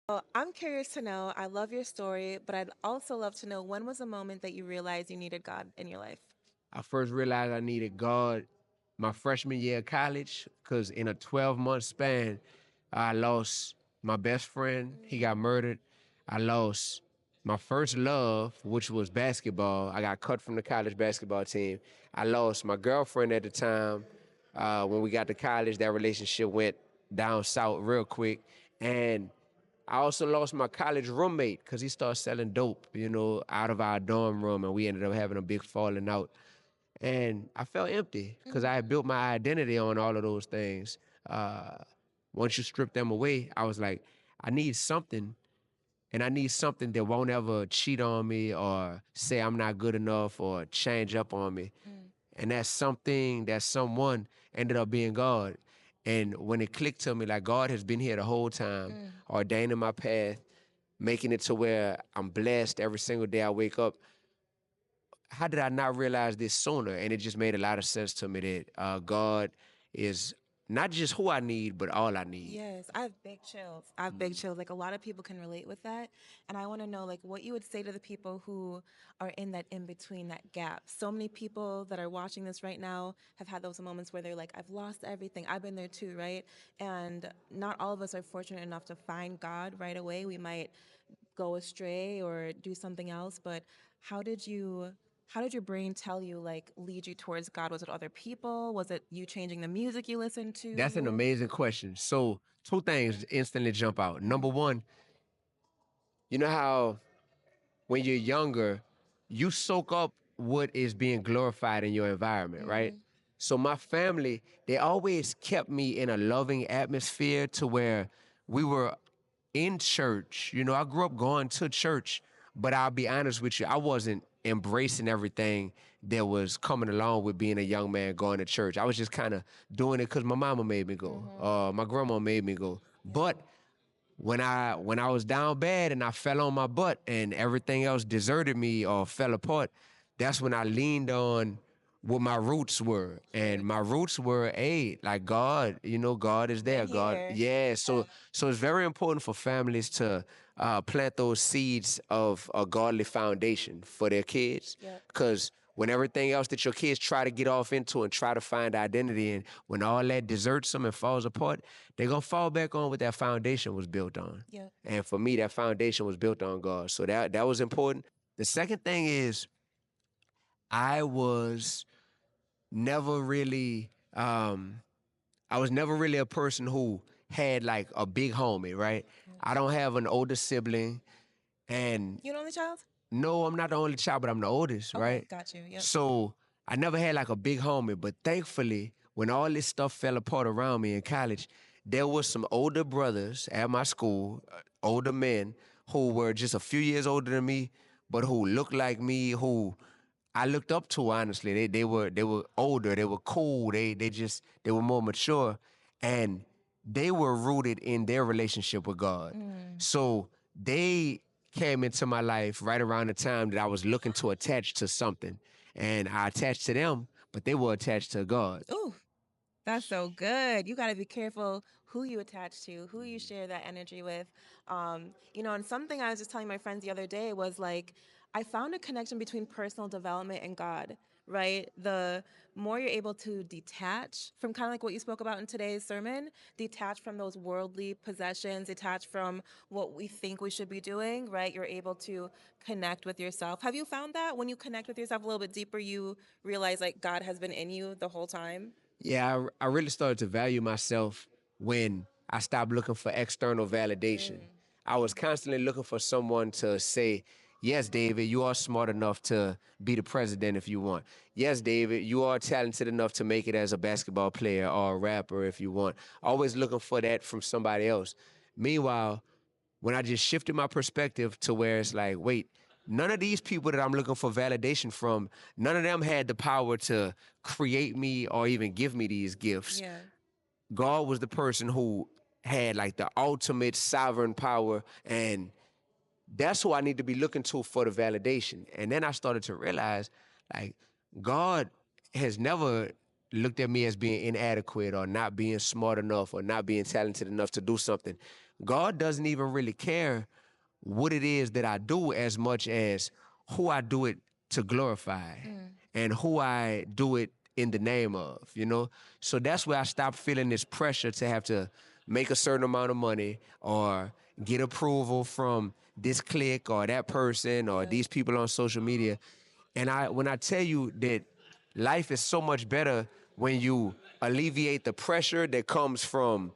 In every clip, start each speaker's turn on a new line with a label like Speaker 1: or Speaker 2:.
Speaker 1: Well, I'm curious to know, I love your story, but I'd also love to know when was the moment that you realized you needed God in your life?
Speaker 2: I first realized I needed God my freshman year of college because in a 12-month span, I lost my best friend. He got murdered. I lost my first love, which was basketball. I got cut from the college basketball team. I lost my girlfriend at the time. When we got to college, that relationship went down south real quick. And I also lost my college roommate because he started selling dope, out of our dorm room, and we ended up having a big falling out. And I felt empty because I had built my identity on all of those things. Uh, Once you strip them away, I was like, I need something, and I need something that won't ever cheat on me or say I'm not good enough or change up on me. And that something, that someone ended up being God. And when it clicked to me, like God has been here the whole time, ordaining my path, making it to where I'm blessed every single day I wake up. How did I not realize this sooner? And it just made a lot of sense to me that God is not just who I need, but all I need.
Speaker 1: Yes, I have big chills. I have big chills. Like a lot of people can relate with that. And I want to know like what you would say to the people who are in that in between, that gap. So many people that are watching this right now have had those moments where they're like, I've lost everything. I've been there too, right? And not all of us are fortunate enough to find God right away. We might go astray or do something else, but how did you how did your brain tell you, like, lead you towards God? Was it other people? Was it you changing the music you listened
Speaker 2: That's an
Speaker 1: to?
Speaker 2: amazing question. So, two things instantly jump out. Number one, you know how when you're younger, you soak up what is being glorified in your environment, right? So my family, they always kept me in a loving atmosphere to where we were in church. I grew up going to church, but I'll be honest with you, I wasn't embracing everything that was coming along with being a young man going to church. I was just kind of doing it because my mama made me go, my grandma made me go. But when I was down bad and I fell on my butt and everything else deserted me or fell apart, that's when I leaned on what my roots were. And my roots were, hey, like God, God is there.
Speaker 1: Been
Speaker 2: God,
Speaker 1: here.
Speaker 2: yeah. So it's very important for families to plant those seeds of a godly foundation for their kids.
Speaker 1: Yep.
Speaker 2: Because when everything else that your kids try to get off into and try to find identity in, when all that deserts them and falls apart, they're going to fall back on what that foundation was built on.
Speaker 1: Yep.
Speaker 2: And for me, that foundation was built on God. So that was important. The second thing is I was never really, I was never really a person who had like a big homie, right? I don't have an older sibling. And
Speaker 1: You an only child?
Speaker 2: no, I'm not the only child, but I'm the oldest,
Speaker 1: Okay,
Speaker 2: right?
Speaker 1: got you. Yep.
Speaker 2: So I never had like a big homie, but thankfully, when all this stuff fell apart around me in college, there was some older brothers at my school, older men who were just a few years older than me, but who looked like me, who I looked up to. Honestly, they were older, they were cool, they were more mature, and they were rooted in their relationship with God. So they came into my life right around the time that I was looking to attach to something. And I attached to them, but they were attached to God.
Speaker 1: Ooh, that's so good. You got to be careful who you attach to, who you share that energy with. And something I was just telling my friends the other day was like, I found a connection between personal development and God, right? The more you're able to detach from kind of like what you spoke about in today's sermon, detach from those worldly possessions, detach from what we think we should be doing, right? You're able to connect with yourself. Have you found that when you connect with yourself a little bit deeper, you realize like God has been in you the whole time?
Speaker 2: Yeah, I really started to value myself when I stopped looking for external validation. I was constantly looking for someone to say, yes, David, you are smart enough to be the president if you want. Yes, David, you are talented enough to make it as a basketball player or a rapper if you want. Always looking for that from somebody else. Meanwhile, when I just shifted my perspective to where it's like, wait, none of these people that I'm looking for validation from, none of them had the power to create me or even give me these gifts.
Speaker 1: Yeah.
Speaker 2: God was the person who had like the ultimate sovereign power, and that's who I need to be looking to for the validation. And then I started to realize, like, God has never looked at me as being inadequate or not being smart enough or not being talented enough to do something. God doesn't even really care what it is that I do as much as who I do it to glorify and who I do it in the name of, you know? So that's where I stopped feeling this pressure to have to make a certain amount of money or get approval from this clique or that person or
Speaker 1: Yep.
Speaker 2: these people on social media. And when I tell you that life is so much better when you alleviate the pressure that comes from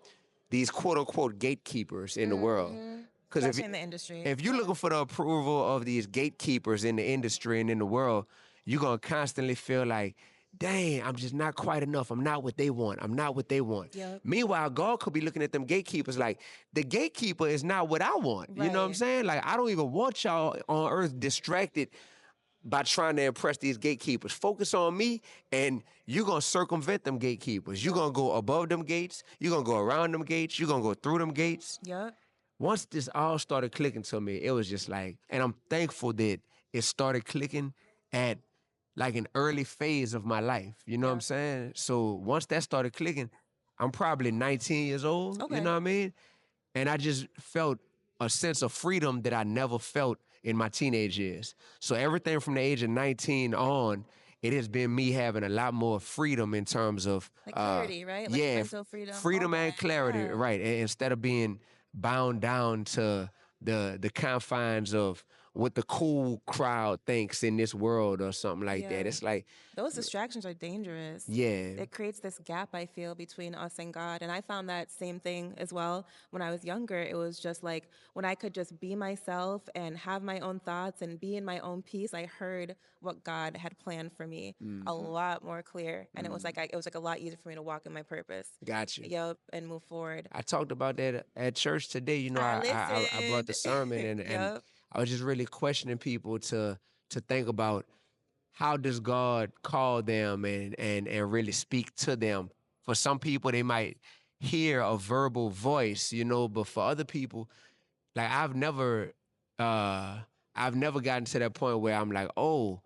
Speaker 2: these quote unquote gatekeepers in the world. Because
Speaker 1: Especially in the industry.
Speaker 2: if you're looking for the approval of these gatekeepers in the industry and in the world, you're gonna constantly feel like, dang, I'm just not quite enough. I'm not what they want. I'm not what they want.
Speaker 1: Yep.
Speaker 2: Meanwhile, God could be looking at them gatekeepers like, the gatekeeper is not what I want. You know what I'm
Speaker 1: Right.
Speaker 2: saying? Like, I don't even want y'all on earth distracted by trying to impress these gatekeepers. Focus on me, and you're gonna circumvent them gatekeepers. You're gonna go above them gates, you're gonna go around them gates, you're gonna go through them gates.
Speaker 1: Yep.
Speaker 2: Once this all started clicking to me, it was just like, and I'm thankful that it started clicking at like an early phase of my life. You know what I'm
Speaker 1: Yeah.
Speaker 2: saying? So once that started clicking, I'm probably 19 years old. You
Speaker 1: Okay.
Speaker 2: know what I mean? And I just felt a sense of freedom that I never felt in my teenage years. So everything from the age of 19 on, it has been me having a lot more freedom in terms of
Speaker 1: Like clarity, right? Like
Speaker 2: yeah,
Speaker 1: mental freedom.
Speaker 2: freedom and
Speaker 1: Okay.
Speaker 2: clarity,
Speaker 1: Yeah.
Speaker 2: right? Instead of being bound down to the confines of what the cool crowd thinks in this world or something like that.
Speaker 1: Yeah.
Speaker 2: It's like,
Speaker 1: Those distractions are dangerous.
Speaker 2: yeah,
Speaker 1: It creates this gap, I feel, between us and God. And I found that same thing as well when I was younger. It was just like when I could just be myself and have my own thoughts and be in my own peace, I heard what God had planned for me a lot more clear. And it was like it was like a lot easier for me to walk in my purpose.
Speaker 2: got you.
Speaker 1: Yep, and move forward.
Speaker 2: I talked about that at church today. You know,
Speaker 1: I
Speaker 2: I brought the
Speaker 1: listened.
Speaker 2: sermon and
Speaker 1: Yep.
Speaker 2: I was just really questioning people to think about how does God call them and really speak to them. For some people, they might hear a verbal voice, you know, but for other people, like uh I've never gotten to that point where I'm like, oh,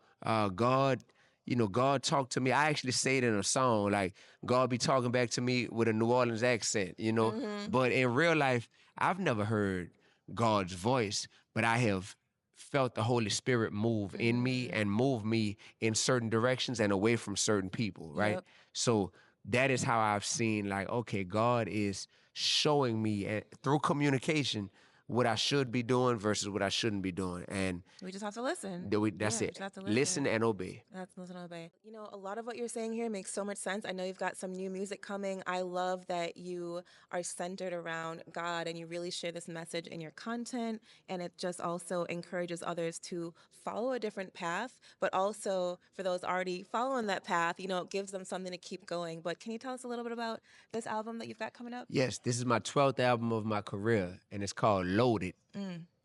Speaker 2: God, you know, God talked to me. I actually say it in a song, like God be talking back to me with a New Orleans accent, you know. But in real life, I've never heard God's voice, but I have felt the Holy Spirit move in me and move me in certain directions and away from certain people, right?
Speaker 1: Yep.
Speaker 2: So that is how I've seen, like, okay, God is showing me through communication what I should be doing versus what I shouldn't be doing. And
Speaker 1: We just have to listen.
Speaker 2: that's
Speaker 1: Yeah, we
Speaker 2: it.
Speaker 1: just have to
Speaker 2: Listen and obey.
Speaker 1: That's listen and obey. You know, a lot of what you're saying here makes so much sense. I know you've got some new music coming. I love that you are centered around God and you really share this message in your content. And it just also encourages others to follow a different path, but also for those already following that path, you know, it gives them something to keep going. But can you tell us a little bit about this album that you've got coming up?
Speaker 2: Yes, this is my 12th album of my career, and it's called Loaded.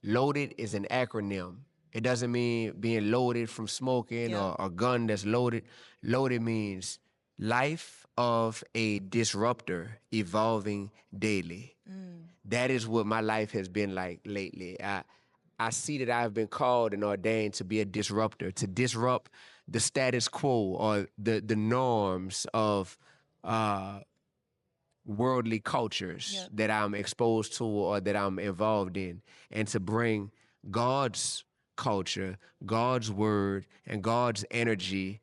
Speaker 2: Loaded is an acronym. It doesn't mean being loaded from smoking
Speaker 1: Yep.
Speaker 2: or a gun that's loaded. Loaded means life of a disruptor evolving daily. That is what my life has been like lately. I see that I've been called and ordained to be a disruptor, to disrupt the status quo or the norms of uh, worldly cultures
Speaker 1: Yep.
Speaker 2: that I'm exposed to or that I'm involved in, and to bring God's culture, God's word, and God's energy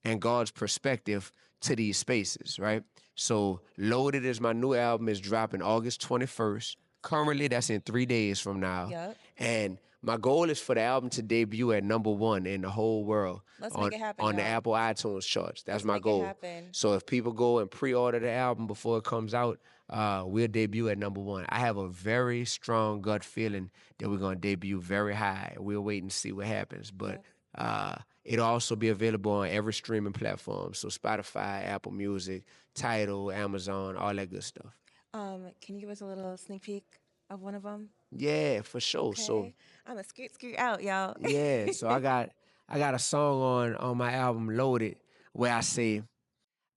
Speaker 2: and God's perspective to these spaces, right? So Loaded is my new album, is dropping August 21st. Currently, that's in 3 days from now.
Speaker 1: Yep.
Speaker 2: And my goal is for the album to debut at #1 in the whole world
Speaker 1: Let's make it happen,
Speaker 2: on the
Speaker 1: y'all.
Speaker 2: Apple iTunes charts. That's
Speaker 1: Let's
Speaker 2: my
Speaker 1: make it
Speaker 2: goal.
Speaker 1: happen.
Speaker 2: So if people go and pre-order the album before it comes out, we'll debut at #1. I have a very strong gut feeling that we're gonna debut very high. We'll wait and see what happens. But it'll also be available on every streaming platform. So Spotify, Apple Music, Tidal, Amazon, all that good stuff.
Speaker 1: Can you give us a little sneak peek of one of them?
Speaker 2: Yeah, for sure. So
Speaker 1: Okay. I'm a scoot out, y'all.
Speaker 2: yeah, so I got a song on my album Loaded where I say,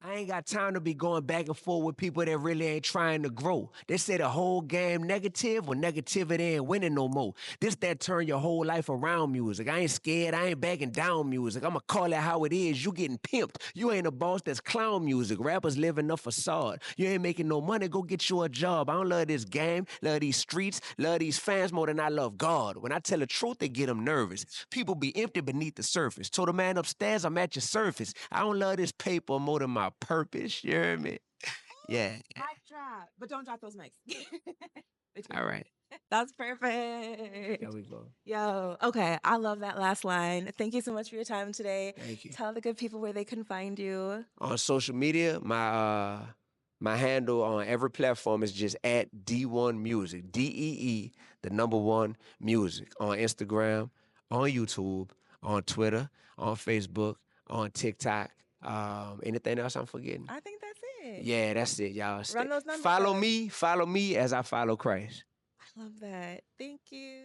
Speaker 2: I ain't got time to be going back and forth with people that really ain't trying to grow. They say the whole game negative, well, negativity ain't winning no more. This that turn your whole life around music. I ain't scared, I ain't backing down music. I'ma call it how it is. You getting pimped. You ain't a boss, that's clown music. Rappers living a facade. You ain't making no money, go get you a job. I don't love this game, love these streets, love these fans more than I love God. When I tell the truth, they get them nervous. People be empty beneath the surface. Told the man upstairs, I'm at your surface. I don't love this paper more than my purpose. You hear me? Yeah.
Speaker 1: Mic drop, but don't drop those mics.
Speaker 2: All right.
Speaker 1: That's perfect.
Speaker 2: There we go.
Speaker 1: Yo, okay. I love that last line. Thank you so much for your time today.
Speaker 2: Thank you.
Speaker 1: Tell the good people where they can find you.
Speaker 2: On social media, my handle on every platform is just at Dee-1 Music. DEE, the number one music. On Instagram, on YouTube, on Twitter, on Facebook, on TikTok. Anything else I'm forgetting?
Speaker 1: I think that's it.
Speaker 2: Yeah, that's it, y'all.
Speaker 1: Run those numbers
Speaker 2: Follow
Speaker 1: up.
Speaker 2: me as I follow Christ.
Speaker 1: I love that. Thank you.